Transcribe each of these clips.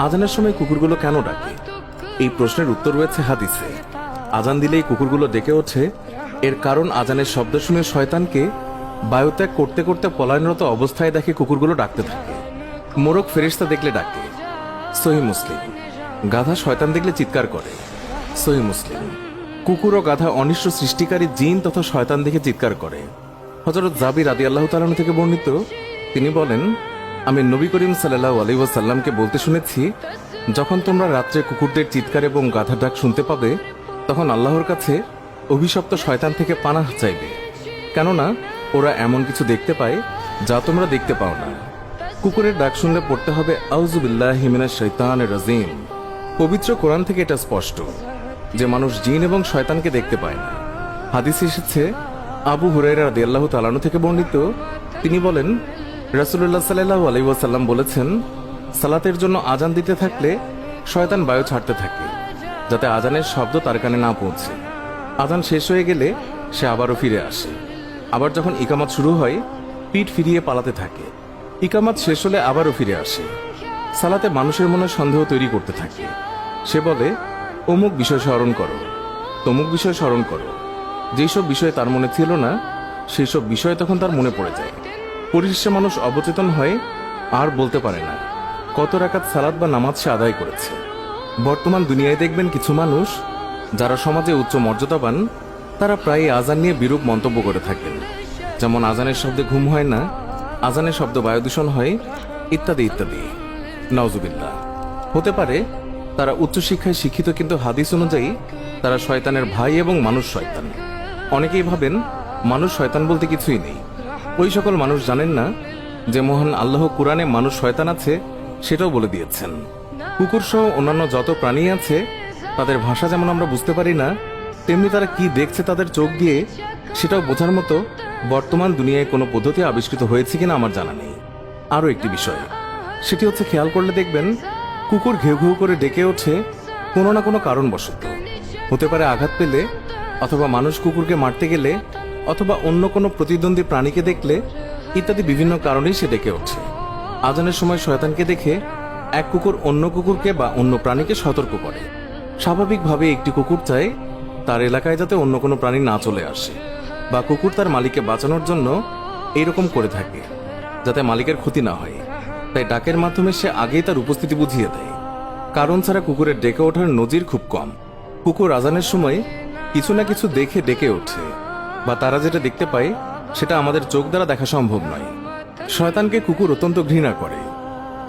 আজানের সময় কুকুরগুলো কেন ডাকে? এই প্রশ্নের উত্তর রয়েছে হাদিসে। আজান দিলেই কুকুরগুলো ডেকে ওঠে, এর কারণ আজানের শব্দ শুনে শয়তানকে বায়ুত্যাগ করতে করতে পলায়নরত অবস্থায় দেখে কুকুরগুলো ডাকতে থাকে। মোরগ ফেরেশতা দেখলে ডাকে। সহিহ মুসলিম। গাধা শয়তান দেখলে চিৎকার করে। সহিহ মুসলিম। কুকুর ও গাধা অনিষ্ট সৃষ্টিকারী জিন তথা শয়তান দেখে চিৎকার করে। হযরত জাবির রাদিয়াল্লাহু তাআলা থেকে বর্ণিত, তিনি বলেন, আমি নবী করিম সাল্লাল্লাহু আলাইহি ওয়াসাল্লামকে বলতে শুনেছি, যখন তোমরা রাত্রে কুকুরদের চিৎকার এবং গাধার ডাক শুনতে পাবে, তখন আল্লাহর কাছে অভিশপ্ত শয়তান থেকে পানাহ চাইবে, কেননা ওরা এমন কিছু দেখতে পায় যা তোমরা দেখতে পাও না। কুকুরের ডাক শুনলে পড়তে হবে আউযু বিল্লাহি মিনাশ শাইতানির রাজিম। পবিত্র কোরআন থেকে এটা স্পষ্ট যে মানুষ জিন এবং শয়তানকে দেখতে পায় না। হাদিসে এসেছে, আবু হুরায়রা রাদিয়াল্লাহু তাআলা থেকে বর্ণিত, তিনি বলেন, রাসূলুল্লাহ সাল্লাল্লাহু আলাইহি ওয়াসাল্লাম বলেছেন, সালাতের জন্য আজান দিতে থাকলে শয়তান বায়ু ছাড়তে থাকে, যাতে আজানের শব্দ তার কানে না পৌঁছে। আজান শেষ হয়ে গেলে সে আবারও ফিরে আসে। আবার যখন ইকামত শুরু হয়, পিঠ ফিরিয়ে পালাতে থাকে। ইকামত শেষ হলে আবারও ফিরে আসে। সালাতে মানুষের মনে সন্দেহ তৈরি করতে থাকে। সে বলে, অমুক বিষয় স্মরণ করো, তমুক বিষয় স্মরণ করো। যেসব বিষয় তার মনে ছিল না, সেই সব বিষয় তখন তার মনে পড়ে যায়। পরিশেষে মানুষ অবচেতন হয়, আর বলতে পারে না কত রাকাত সালাত বা নামাজ সে আদায় করেছে। বর্তমান দুনিয়ায় দেখবেন কিছু মানুষ যারা সমাজে উচ্চ মর্যাদাবান, তারা প্রায় আজান নিয়ে বিরূপ মন্তব্য করে থাকেন। যেমন আজানের শব্দে ঘুম হয় না, আজানের শব্দ বায়ু দূষণ হয়, ইত্যাদি ইত্যাদি। নাউজুবিল্লাহ। হতে পারে তারা উচ্চশিক্ষায় শিক্ষিত, কিন্তু হাদিস অনুযায়ী তারা শয়তানের ভাই এবং মানুষ শয়তান। অনেকেই ভাবেন মানুষ শয়তান বলতে কিছুই নেই। ওই সকল মানুষ জানেন না যে মহান আল্লাহ কুরআনে মানুষ শয়তান আছে সেটাও বলে দিয়েছেন। কুকুর সহ অন্যান্য যত প্রাণী আছে, তাদের ভাষা যেমন আমরা বুঝতে পারি না, তেমনি তারা কি দেখছে তাদের চোখ দিয়ে সেটাও বোঝার মতো বর্তমান দুনিয়ায় কোনো পদ্ধতি আবিষ্কৃত হয়েছে কিনা আমার জানা নেই। আরও একটি বিষয়, সেটি হচ্ছে, খেয়াল করলে দেখবেন কুকুর ঘেউ ঘেউ করে ডেকে ওঠে কোনো না কোনো কারণবশত। হতে পারে আঘাত পেলে, অথবা মানুষ কুকুরকে মারতে গেলে, অথবা অন্য কোনো প্রতিদ্বন্দ্বী প্রাণীকে দেখলে, ইত্যাদি বিভিন্ন কারণেই সে ডেকে ওঠে। আজানের সময় শয়তানকে দেখে এক কুকুর অন্য কুকুরকে বা অন্য প্রাণীকে সতর্ক করে। স্বাভাবিকভাবে একটি কুকুর চায় তার এলাকায় যাতে অন্য কোনো প্রাণী না চলে আসে, বা কুকুর তার মালিককে বাঁচানোর জন্য এইরকম করে থাকে যাতে মালিকের ক্ষতি না হয়। তাই ডাকের মাধ্যমে সে আগেই তার উপস্থিতি বুঝিয়ে দেয়। কারণ ছাড়া কুকুরের ডেকে ওঠার নজির খুব কম। কুকুর আজানের সময় কিছু না কিছু দেখে ডেকে ওঠে, বা তারা যেটা দেখতে পায় সেটা আমাদের চোখ দ্বারা দেখা সম্ভব নয়। শয়তানকে কুকুর অত্যন্ত ঘৃণা করে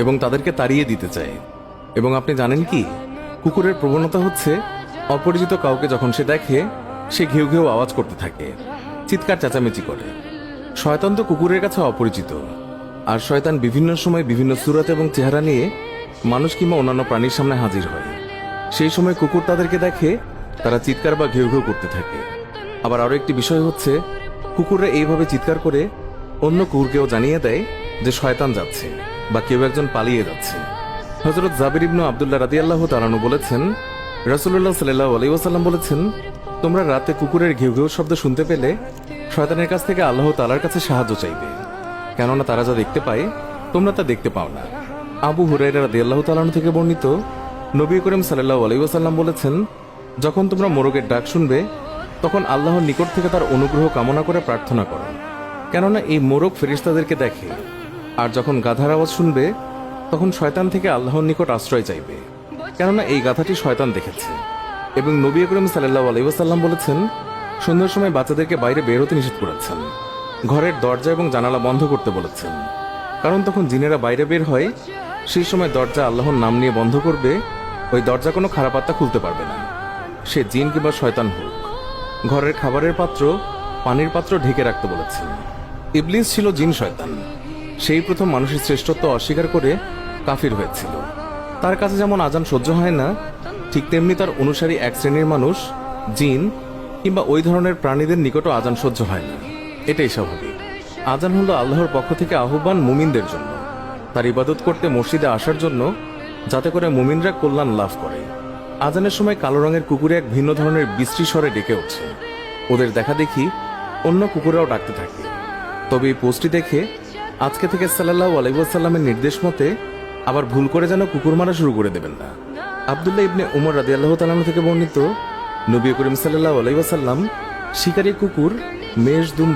এবং তাদেরকে তাড়িয়ে দিতে চায়। এবং আপনি জানেন কি, কুকুরের প্রবণতা হচ্ছে অপরিচিত কাউকে যখন সে দেখে, সে ঘেউ ঘেউ আওয়াজ করতে থাকে, চিৎকার চেঁচামেচি করে। শয়তান তো কুকুরের কাছে অপরিচিত, আর শয়তান বিভিন্ন সময় বিভিন্ন সূরত এবং চেহারা নিয়ে মানুষ কিংবা অন্যান্য প্রাণীর সামনে হাজির হয়। সেই সময় কুকুর তাদেরকে দেখে, তারা চিৎকার বা ঘেউ ঘেউ করতে থাকে। আবার আরো একটি বিষয় হচ্ছে, কুকুররা এইভাবে চিৎকার করে অন্য কুকুরকেও জানিয়ে দেয় যে শয়তান যাচ্ছে বা কেউ একজন পালিয়ে যাচ্ছে। হযরত জাবির ইবনে আব্দুল্লাহ রাদিয়াল্লাহু তাআলা বলেছেন, রাসূলুল্লাহ সাল্লাল্লাহু আলাইহি ওয়াসাল্লাম বলেছেন, তোমরা রাতে কুকুরের ঘেউ ঘেউ শব্দ শুনতে পেলে শয়তানের কাছ থেকে আল্লাহ তাআলার কাছে সাহায্য চাইবে, কেননা তারা যা দেখতে পায় তোমরা তা দেখতে পাও না। আবু হুরায়রা রাদিয়াল্লাহু তাআলা থেকে বর্ণিত, নবী করিম সাল্লাল্লাহু আলাইহি ওয়াসাল্লাম বলেছেন, যখন তোমরা মোরগের ডাক শুনবে, তখন আল্লাহর নিকট থেকে তার অনুগ্রহ কামনা করে প্রার্থনা করো, কেননা এই মোরগ ফেরেশতাদেরকে দেখে। আর যখন গাধার আওয়াজ শুনবে, তখন শয়তান থেকে আল্লাহর নিকট আশ্রয় চাইবে, কেননা এই গাধাটি শয়তান দেখেছে। এবং নবী করিম সাল্লাল্লাহু আলাইহি ওয়াসাল্লাম বলেছেন, সন্ধ্যার সময় বাচ্চাদেরকে বাইরে বের হতে নিষেধ করেছেন, ঘরের দরজা এবং জানালা বন্ধ করতে বলেছেন, কারণ তখন জিনেরা বাইরে বের হয়। সেই সময় দরজা আল্লাহর নাম নিয়ে বন্ধ করবে, ওই দরজা কোনো খারাপ আত্মা খুলতে পারবে না, সে জিন কিংবা শয়তান হোক। ঘরের খাবারের পাত্র, পানির পাত্র ঢেকে রাখতে বলেছেন। ইবলিস ছিল জিন শয়তান। সেই প্রথম মানুষের শ্রেষ্ঠত্ব অস্বীকার করে কাফির হয়েছিল। তার কাছে যেমন আজান সহ্য হয় না, ঠিক তেমনি তার অনুসারী এক শ্রেণীর মানুষ, জিন কিংবা ওই ধরনের প্রাণীদের নিকটও আজান সহ্য হয় না। এটাই স্বাভাবিক। আজান হলো আল্লাহর পক্ষ থেকে আহ্বান মুমিনদের জন্য, তার ইবাদত করতে মসজিদে আসার জন্য, যাতে করে মুমিনরা কল্যাণ লাভ করে। আজানের সময় কালো রঙের কুকুরে এক ভিন্ন ধরনের বিশ্রী স্বরে ডেকে ওঠে। ওদের দেখা দেখি অন্য কুকুরাও ডাকতে থাকে। তবে এই পোস্টটি দেখে আজকে থেকে সাল্লাল্লাহু আলাইহি ওয়াসাল্লামের নির্দেশ মতে আবার ভুল করে যেন কুকুর মারা শুরু করে দেবেন না। আব্দুল্লাহ ইবনে উমর রাদিয়াল্লাহু তাআলা আনহু থেকে বর্ণিত, নবী করিম সাল্লাল্লাহু আলাইহি ওয়াসাল্লাম শিকারী কুকুর, মেষ, দুম